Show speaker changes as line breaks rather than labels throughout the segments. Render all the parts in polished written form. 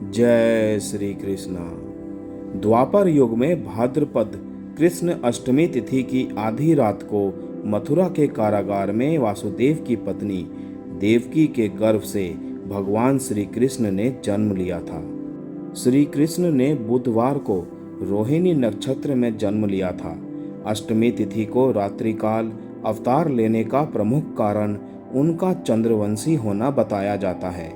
जय श्री कृष्ण। द्वापर युग में भाद्रपद कृष्ण अष्टमी तिथि की आधी रात को मथुरा के कारागार में वासुदेव की पत्नी देवकी के गर्भ से भगवान श्री कृष्ण ने जन्म लिया था। श्री कृष्ण ने बुधवार को रोहिणी नक्षत्र में जन्म लिया था। अष्टमी तिथि को रात्रिकाल अवतार लेने का प्रमुख कारण उनका चंद्रवंशी होना बताया जाता है।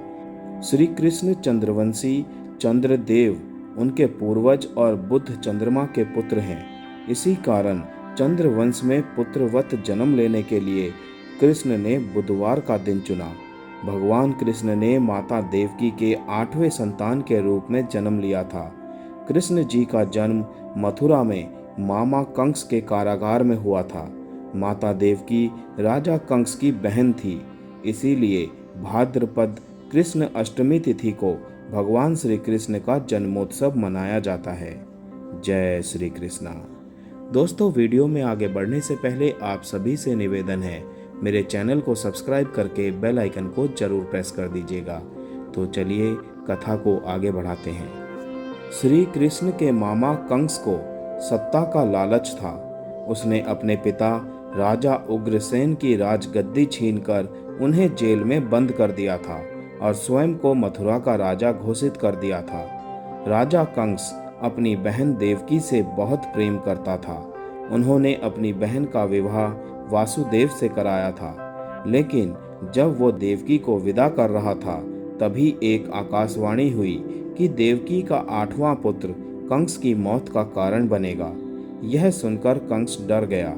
श्री कृष्ण चंद्रवंशी चंद्रदेव उनके पूर्वज और बुध चंद्रमा के पुत्र हैं। इसी कारण चंद्रवंश में पुत्रवत जन्म लेने के लिए कृष्ण ने बुधवार का दिन चुना। भगवान कृष्ण ने माता देवकी के 8वें संतान के रूप में जन्म लिया था। कृष्ण जी का जन्म मथुरा में मामा कंस के कारागार में हुआ था। माता देवकी राजा कंस की बहन थी, इसीलिए भाद्रपद कृष्ण अष्टमी तिथि को भगवान श्री कृष्ण का जन्मोत्सव मनाया जाता है। जय श्री कृष्णा। दोस्तों, वीडियो में आगे बढ़ने से पहले आप सभी से निवेदन है, मेरे चैनल को सब्सक्राइब करके बेल आइकन को जरूर प्रेस कर दीजिएगा। तो चलिए कथा को आगे बढ़ाते हैं। श्री कृष्ण के मामा कंस को सत्ता का लालच था। उसने अपने पिता राजा उग्रसेन की राजगद्दी छीनकर उन्हें जेल में बंद कर दिया था और स्वयं को मथुरा का राजा घोषित कर दिया था। राजा कंस अपनी बहन देवकी से बहुत प्रेम करता था। उन्होंने अपनी बहन का विवाह वासुदेव से कराया था, लेकिन जब वो देवकी को विदा कर रहा था तभी एक आकाशवाणी हुई कि देवकी का 8वां पुत्र कंस की मौत का कारण बनेगा। यह सुनकर कंस डर गया।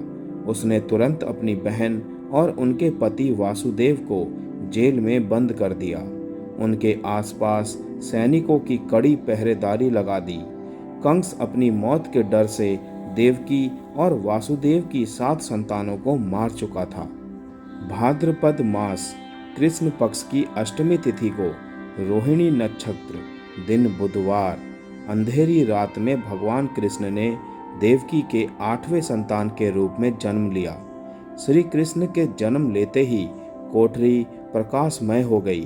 उसने तुरंत अपनी बहन और उनके पति वासुदेव को जेल में बंद कर दिया। उनके आसपास सैनिकों की कड़ी पहरेदारी लगा दी। कंस अपनी मौत के डर से देवकी और वासुदेव की 7 संतानों को मार चुका था। भाद्रपद मास कृष्ण पक्ष की अष्टमी तिथि को रोहिणी नक्षत्र दिन बुधवार अंधेरी रात में भगवान कृष्ण ने देवकी के 8वें संतान के रूप में जन्म लिया। श्री कृष्ण के जन्म लेते ही कोठरी प्रकाशमय हो गई।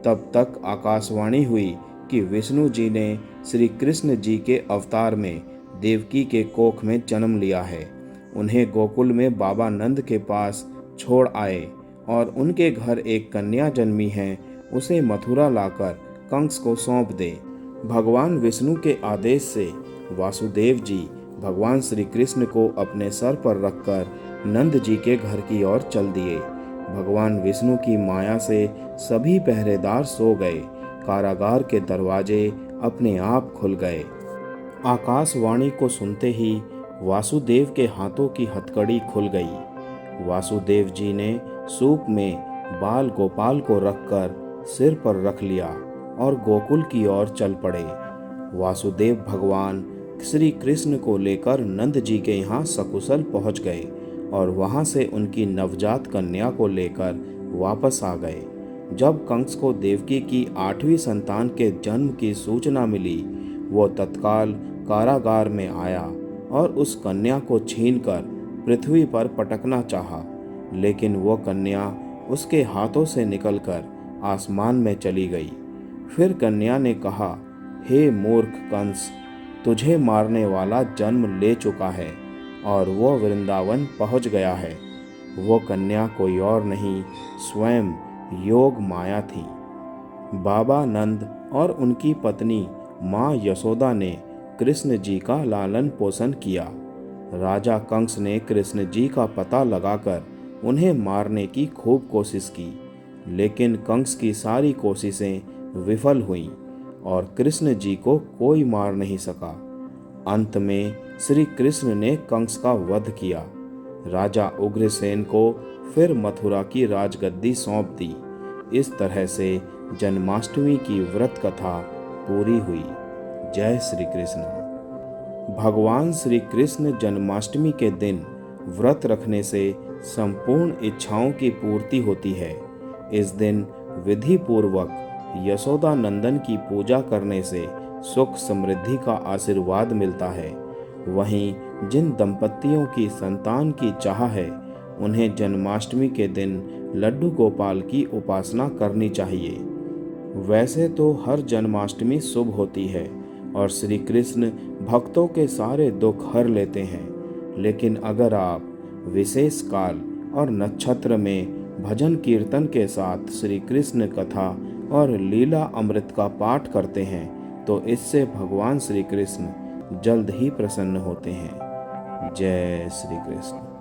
तब तक आकाशवाणी हुई कि विष्णु जी ने श्री कृष्ण जी के अवतार में देवकी के कोख में जन्म लिया है। उन्हें गोकुल में बाबा नंद के पास छोड़ आए और उनके घर एक कन्या जन्मी है, उसे मथुरा लाकर कंस को सौंप दे। भगवान विष्णु के आदेश से वासुदेव जी भगवान श्री कृष्ण को अपने सर पर रखकर नंद जी के घर की ओर चल दिए। भगवान विष्णु की माया से सभी पहरेदार सो गए। कारागार के दरवाजे अपने आप खुल गए। आकाशवाणी को सुनते ही वासुदेव के हाथों की हथकड़ी खुल गई। वासुदेव जी ने सूप में बाल गोपाल को रखकर सिर पर रख लिया और गोकुल की ओर चल पड़े। वासुदेव भगवान श्री कृष्ण को लेकर नंद जी के यहाँ सकुशल पहुँच गए और वहाँ से उनकी नवजात कन्या को लेकर वापस आ गए। जब कंस को देवकी की 8वीं संतान के जन्म की सूचना मिली, वो तत्काल कारागार में आया और उस कन्या को छीनकर पृथ्वी पर पटकना चाहा, लेकिन वो कन्या उसके हाथों से निकलकर आसमान में चली गई। फिर कन्या ने कहा, हे मूर्ख कंस, तुझे मारने वाला जन्म ले चुका है और वो वृंदावन पहुंच गया है। वो कन्या कोई और नहीं, स्वयं योग माया थी। बाबा नंद और उनकी पत्नी माँ यशोदा ने कृष्ण जी का लालन पोषण किया। राजा कंस ने कृष्ण जी का पता लगाकर उन्हें मारने की खूब कोशिश की, लेकिन कंस की सारी कोशिशें विफल हुईं और कृष्ण जी को कोई मार नहीं सका। अंत में श्री कृष्ण ने कंस का वध किया। राजा उग्रसेन को फिर मथुरा की राजगद्दी सौंप दी। इस तरह से जन्माष्टमी की व्रत कथा पूरी हुई। जय श्री कृष्ण। भगवान श्री कृष्ण जन्माष्टमी के दिन व्रत रखने से संपूर्ण इच्छाओं की पूर्ति होती है। इस दिन विधि पूर्वक यशोदा नंदन की पूजा करने से सुख समृद्धि का आशीर्वाद मिलता है। वहीं जिन दंपतियों की संतान की चाह है, उन्हें जन्माष्टमी के दिन लड्डू गोपाल की उपासना करनी चाहिए। वैसे तो हर जन्माष्टमी शुभ होती है और श्री कृष्ण भक्तों के सारे दुख हर लेते हैं, लेकिन अगर आप विशेष काल और नक्षत्र में भजन कीर्तन के साथ श्री कृष्ण कथा और लीला अमृत का पाठ करते हैं तो इससे भगवान श्री कृष्ण जल्द ही प्रसन्न होते हैं। जय श्री कृष्ण।